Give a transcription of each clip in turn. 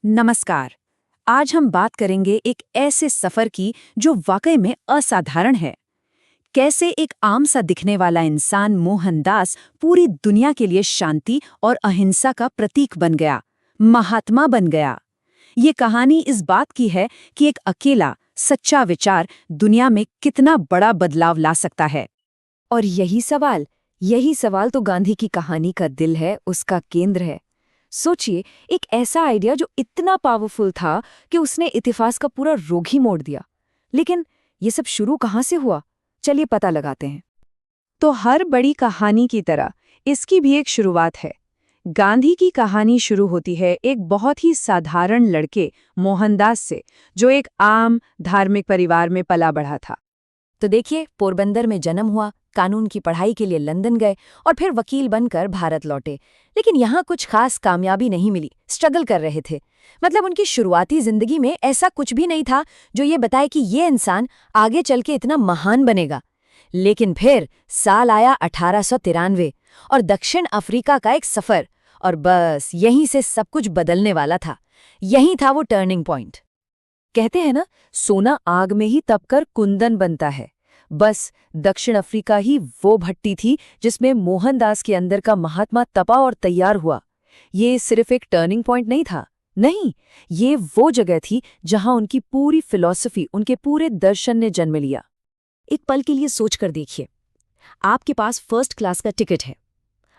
नमस्कार। आज हम बात करेंगे एक ऐसे सफर की जो वाकई में असाधारण है। कैसे एक आम सा दिखने वाला इंसान मोहनदास पूरी दुनिया के लिए शांति और अहिंसा का प्रतीक बन गया, महात्मा बन गया। ये कहानी इस बात की है कि एक अकेला सच्चा विचार दुनिया में कितना बड़ा बदलाव ला सकता है। और यही सवाल तो गांधी की कहानी का दिल है, उसका केंद्र है। सोचिए, एक ऐसा आइडिया जो इतना पावरफुल था कि उसने इतिहास का पूरा रुख ही मोड़ दिया। लेकिन ये सब शुरू कहाँ से हुआ? चलिए पता लगाते हैं। तो हर बड़ी कहानी की तरह इसकी भी एक शुरुआत है। गांधी की कहानी शुरू होती है एक बहुत ही साधारण लड़के मोहनदास से, जो एक आम धार्मिक परिवार में पला बढ़ा था। तो देखिए, पोरबंदर में जन्म हुआ, कानून की पढ़ाई के लिए लंदन गए और फिर वकील बनकर भारत लौटे। लेकिन यहाँ कुछ खास कामयाबी नहीं मिली, स्ट्रगल कर रहे थे। मतलब उनकी शुरुआती जिंदगी में ऐसा कुछ भी नहीं था जो ये बताए कि ये इंसान आगे चल के इतना महान बनेगा। लेकिन फिर साल आया 1893 और दक्षिण अफ्रीका का एक सफर, और बस यहीं से सब कुछ बदलने वाला था। यही था वो टर्निंग पॉइंट। कहते हैं ना, सोना आग में ही तपकर कुंदन बनता है। बस दक्षिण अफ्रीका ही वो भट्टी थी जिसमें मोहनदास के अंदर का महात्मा तपा और तैयार हुआ। ये सिर्फ एक टर्निंग पॉइंट नहीं था, नहीं, ये वो जगह थी जहां उनकी पूरी फिलॉसफी, उनके पूरे दर्शन ने जन्म लिया। एक पल के लिए सोच कर देखिए, आपके पास फर्स्ट क्लास का टिकट है,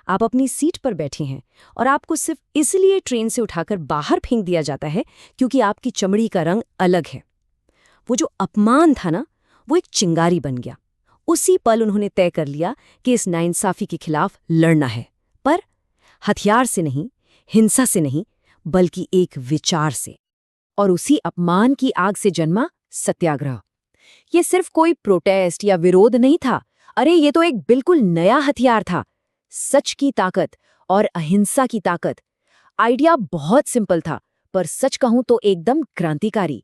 आप अपनी सीट पर बैठे हैं और आपको सिर्फ इसलिए ट्रेन से उठाकर बाहर फेंक दिया जाता है क्योंकि आपकी चमड़ी का रंग अलग है। वो जो अपमान था ना, वो एक चिंगारी बन गया। उसी पल उन्होंने तय कर लिया कि इस नाइंसाफी के खिलाफ लड़ना है, पर हथियार से नहीं, हिंसा से नहीं, बल्कि एक विचार से। और उसी अपमान की आग से जन्मा सत्याग्रह। ये सिर्फ कोई प्रोटेस्ट या विरोध नहीं था, अरे ये तो एक बिल्कुल नया हथियार था। सच की ताकत और अहिंसा की ताकत। आइडिया बहुत सिंपल था, पर सच कहूं तो एकदम क्रांतिकारी।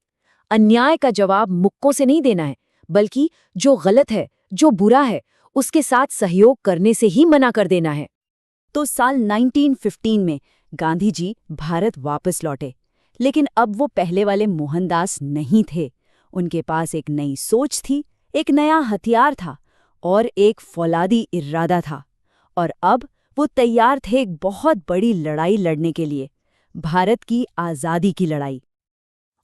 अन्याय का जवाब मुक्कों से नहीं देना है, बल्कि जो गलत है, जो बुरा है, उसके साथ सहयोग करने से ही मना कर देना है। तो साल 1915 में गांधी जी भारत वापस लौटे। लेकिन अब वो पहले वाले मोहनदास नहीं थे। उनके पास एक नई सोच थी, एक नया हथियार था और एक फौलादी इरादा था। और अब वो तैयार थे एक बहुत बड़ी लड़ाई लड़ने के लिए, भारत की आज़ादी की लड़ाई।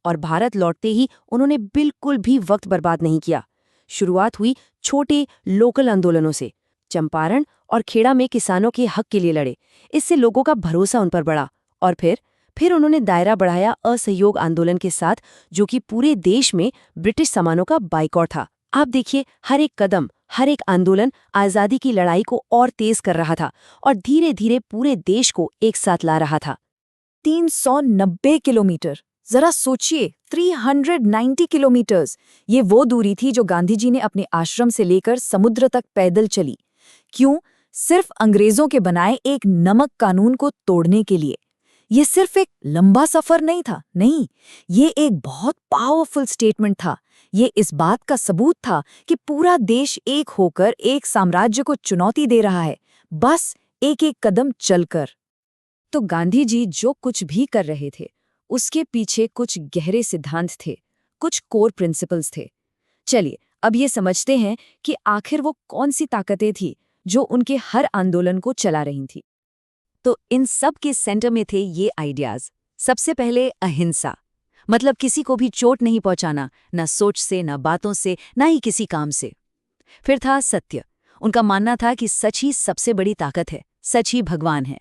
और भारत लौटते ही उन्होंने बिल्कुल भी वक्त बर्बाद नहीं किया। शुरुआत हुई छोटे लोकल आंदोलनों से। चंपारण और खेड़ा में किसानों के हक के लिए लड़े। इससे लोगों का भरोसा उन पर बढ़ा। और फिर उन्होंने दायरा बढ़ाया असहयोग आंदोलन के साथ, जो कि पूरे देश में ब्रिटिश सामानों का बाइकॉट था। आप देखिए, हर एक कदम, हर एक आंदोलन आज़ादी की लड़ाई को और तेज कर रहा था और धीरे धीरे पूरे देश को एक साथ ला रहा था। 390 किलोमीटर, जरा सोचिए, 390 किलोमीटर्स। ये वो दूरी थी जो गांधी जी ने अपने आश्रम से लेकर समुद्र तक पैदल चली। क्यों? सिर्फ अंग्रेजों के बनाए एक नमक कानून को तोड़ने के लिए। ये सिर्फ एक लंबा सफर नहीं था, नहीं, ये एक बहुत पावरफुल स्टेटमेंट था। ये इस बात का सबूत था कि पूरा देश एक होकर एक साम्राज्य को चुनौती दे रहा है, बस एक एक कदम चलकर। तो गांधी जी जो कुछ भी कर रहे थे, उसके पीछे कुछ गहरे सिद्धांत थे, कुछ कोर प्रिंसिपल्स थे। चलिए अब ये समझते हैं कि आखिर वो कौन सी ताकतें थी जो उनके हर आंदोलन को चला रही थी। तो इन सब के सेंटर में थे ये आइडियाज। सबसे पहले अहिंसा, मतलब किसी को भी चोट नहीं पहुंचाना, ना सोच से, ना बातों से, ना ही किसी काम से। फिर था सत्य। उनका मानना था कि सच ही सबसे बड़ी ताकत है, सच ही भगवान है।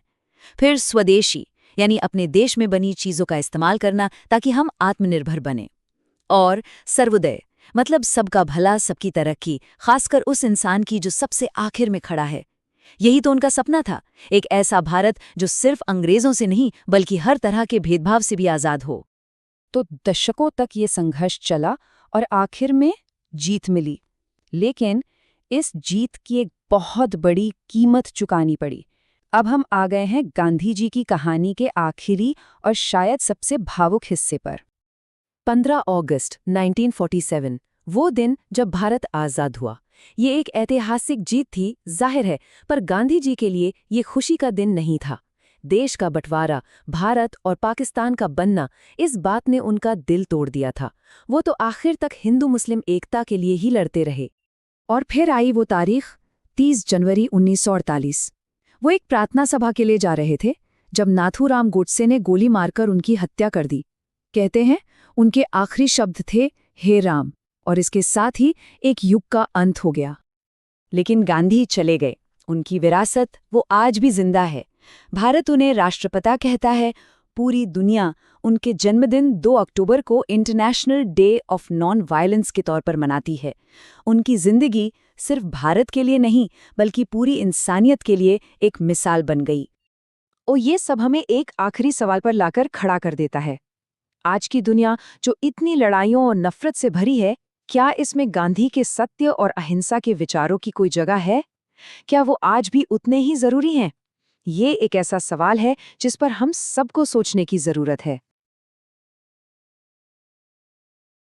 फिर स्वदेशी, यानी अपने देश में बनी चीजों का इस्तेमाल करना ताकि हम आत्मनिर्भर बने। और सर्वोदय, मतलब सबका भला, सबकी तरक्की, खासकर उस इंसान की जो सबसे आखिर में खड़ा है। यही तो उनका सपना था, एक ऐसा भारत जो सिर्फ अंग्रेजों से नहीं बल्कि हर तरह के भेदभाव से भी आजाद हो। तो दशकों तक ये संघर्ष चला और आखिर में जीत मिली। लेकिन इस जीत की एक बहुत बड़ी कीमत चुकानी पड़ी। अब हम आ गए हैं गांधी जी की कहानी के आखिरी और शायद सबसे भावुक हिस्से पर। 15 अगस्त 1947, वो दिन जब भारत आज़ाद हुआ। ये एक ऐतिहासिक जीत थी, जाहिर है, पर गांधी जी के लिए ये खुशी का दिन नहीं था। देश का बंटवारा, भारत और पाकिस्तान का बनना, इस बात ने उनका दिल तोड़ दिया था। वो तो आखिर तक हिंदू मुस्लिम एकता के लिए ही लड़ते रहे। और फिर आई वो तारीख, 30 जनवरी 1948। वो एक प्रार्थना सभा के लिए जा रहे थे जब नाथूराम गोडसे ने गोली मारकर उनकी हत्या कर दी। कहते हैं उनके आखिरी शब्द थे, हे राम, और इसके साथ ही एक युग का अंत हो गया। लेकिन गांधी चले गए, उनकी विरासत वो आज भी जिंदा है। भारत उन्हें राष्ट्रपिता कहता है, पूरी दुनिया उनके जन्मदिन 2 अक्टूबर को international day of non violence के तौर पर मनाती है। उनकी जिंदगी सिर्फ भारत के लिए नहीं बल्कि पूरी इंसानियत के लिए एक मिसाल बन गई। और ये सब हमें एक आखिरी सवाल पर लाकर खड़ा कर देता है। आज की दुनिया जो इतनी लड़ाइयों और नफरत से भरी है, क्या इसमें गांधी के सत्य और अहिंसा के विचारों की कोई जगह है? क्या वो आज भी उतने ही जरूरी हैं? ये एक ऐसा सवाल है जिस पर हम सबको सोचने की जरूरत है।